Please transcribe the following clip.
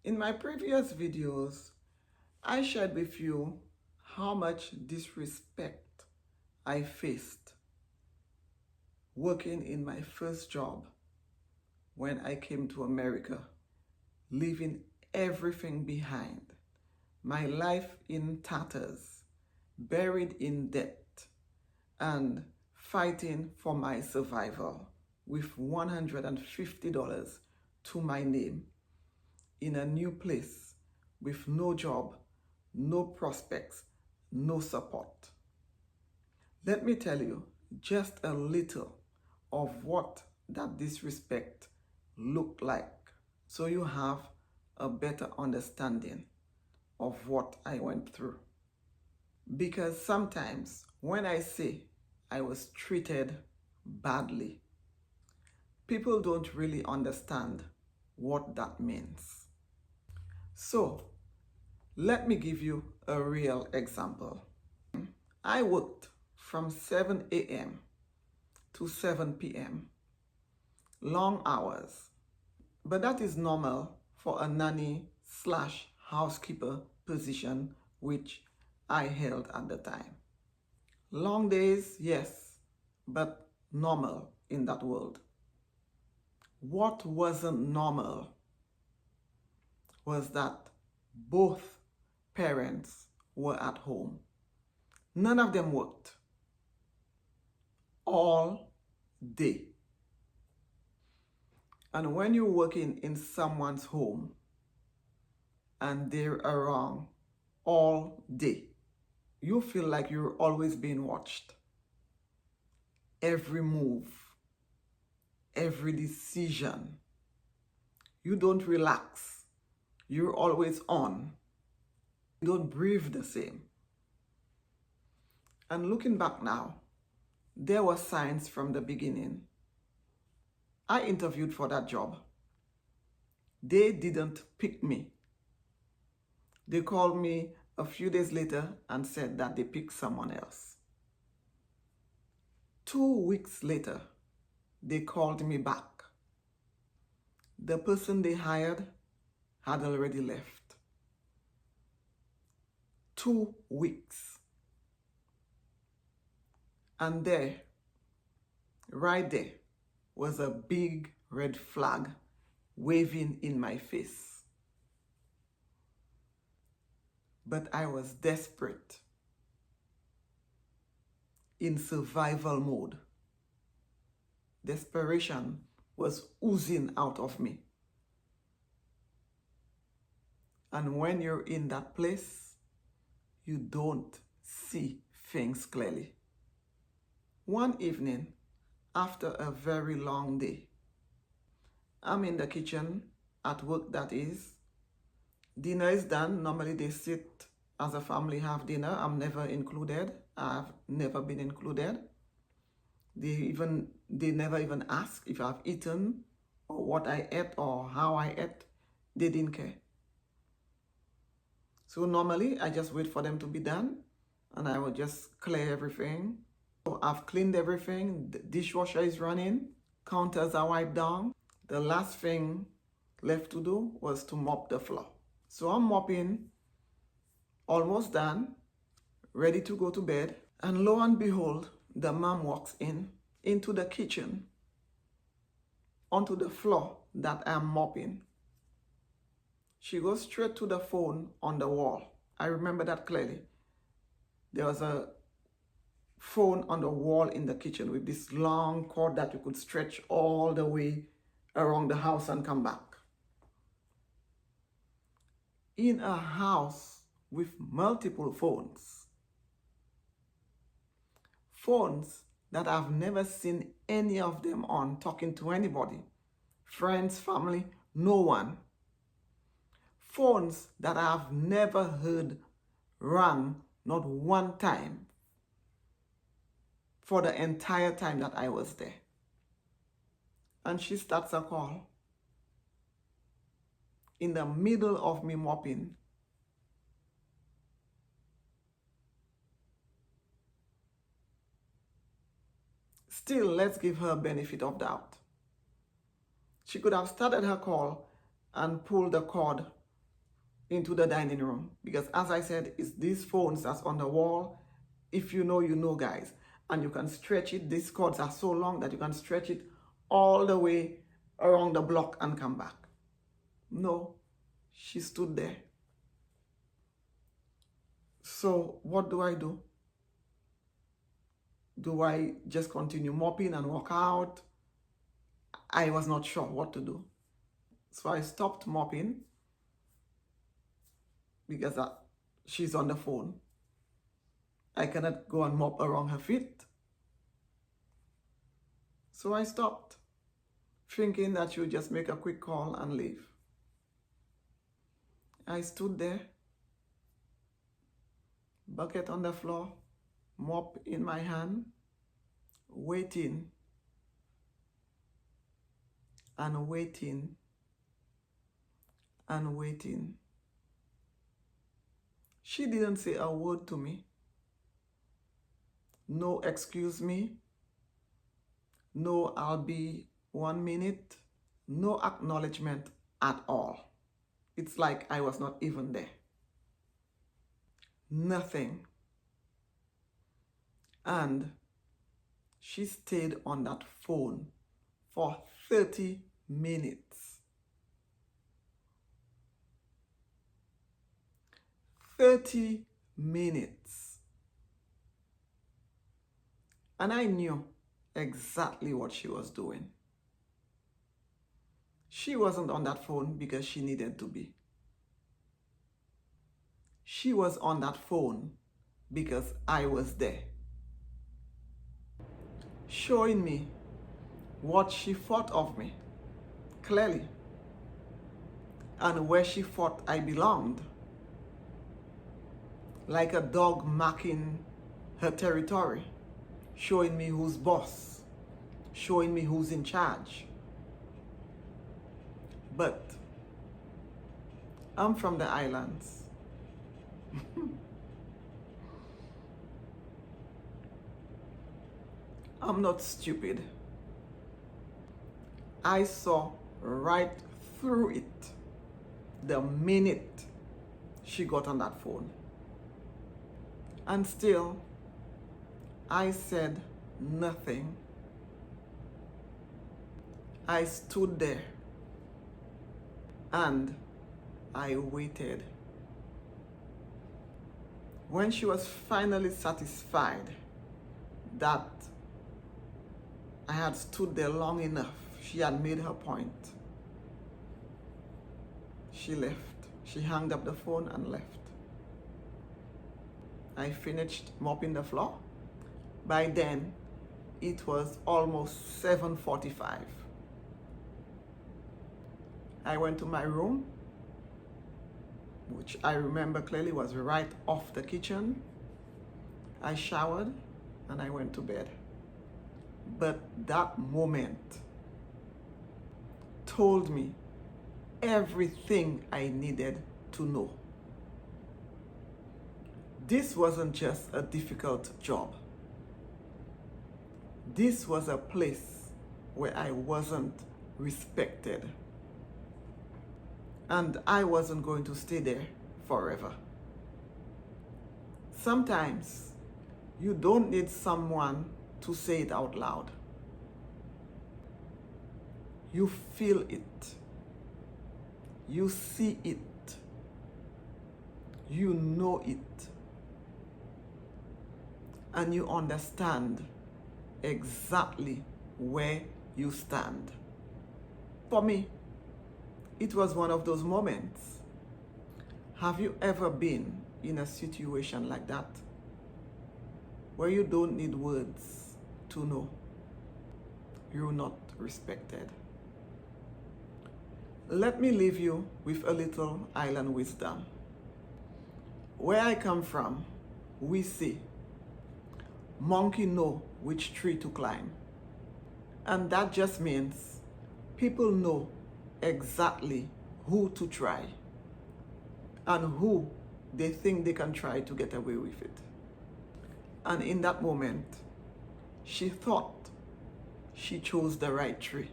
In my previous videos, I shared with you how much disrespect I faced working in my first job when I came to America, leaving everything behind, my life in tatters, buried in debt, and fighting for my survival with $150 to my name in a new place with no job, no prospects, no support. Let me tell you just a little of what that disrespect looked like so you have a better understanding of what I went through. Because sometimes when I say I was treated badly, people don't really understand what that means. So, let me give you a real example. I worked from 7 a.m. to 7 p.m. Long hours. But that is normal for a nanny slash housekeeper position which I held at the time. Long days, yes, but normal in that world. What wasn't normal was that both parents were at home. None of them worked all day. And when you're working in someone's home and they're around all day, you feel like you're always being watched. Every move, every decision. You don't relax. You're always on. You don't breathe the same. And looking back now, there were signs from the beginning. I interviewed for that job. They didn't pick me. They called me a few days later and said that they picked someone else. 2 weeks later, they called me back. The person they hired had already left. 2 weeks. And there, right there, was a big red flag waving in my face. But I was desperate, in survival mode. Desperation was oozing out of me. And when you're in that place, you don't see things clearly. One evening, after a very long day, I'm in the kitchen, at work that is. Dinner is done. Normally they sit as a family, have dinner. I'm never included. I've never been included. They never even ask if I've eaten or what I ate or how I ate. They didn't care. So normally I just wait for them to be done and I will just clear everything. So I've cleaned everything. The dishwasher is running. Counters are wiped down. The last thing left to do was to mop the floor. So I'm mopping, almost done, ready to go to bed. And lo and behold, the mom walks into the kitchen, onto the floor that I'm mopping. She goes straight to the phone on the wall. I remember that clearly. There was a phone on the wall in the kitchen with this long cord that you could stretch all the way around the house and come back. In a house with multiple phones. Phones that I've never seen any of them on talking to anybody. Friends, family, no one. Phones that I've never heard rang not one time for the entire time that I was there. And she starts a call in the middle of me mopping. Still, let's give her benefit of doubt. She could have started her call and pulled the cord into the dining room, because as I said, it's these phones that's on the wall. If you know, you know, guys. And you can stretch it. These cords are so long that you can stretch it all the way around the block and come back. No, she stood there. So what do I do? Do I just continue mopping and walk out? I was not sure what to do. So I stopped mopping because she's on the phone. I cannot go and mop around her feet. So I stopped, thinking that she would just make a quick call and leave. I stood there, bucket on the floor, mop in my hand, waiting and waiting and waiting. She didn't say a word to me. No excuse me. No, I'll be 1 minute. No acknowledgement at all. It's like I was not even there. Nothing. And she stayed on that phone for 30 minutes. 30 minutes. And I knew exactly what she was doing. She wasn't on that phone because she needed to be. She was on that phone because I was there, showing me what she thought of me, clearly, and where she thought I belonged, like a dog marking her territory, showing me who's boss, showing me who's in charge. But I'm from the islands. I'm not stupid. I saw right through it the minute she got on that phone. And still, I said nothing. I stood there and I waited. When she was finally satisfied that I had stood there long enough, she had made her point, she left. She hung up the phone and left. I finished mopping the floor. By then, it was almost 7:45. I went to my room, which I remember clearly was right off the kitchen. I showered and I went to bed. But that moment told me everything I needed to know. This wasn't just a difficult job. This was a place where I wasn't respected. And I wasn't going to stay there forever. Sometimes you don't need someone to say it out loud. You feel it. You see it. You know it. And you understand exactly where you stand. For me, it was one of those moments. Have you ever been in a situation like that, where you don't need words to know you're not respected? Let me leave you with a little island wisdom. Where I come from, we say, monkey know which tree to climb. And that just means people know exactly who to try and who they think they can try to get away with it. And in that moment, she thought she chose the right tree.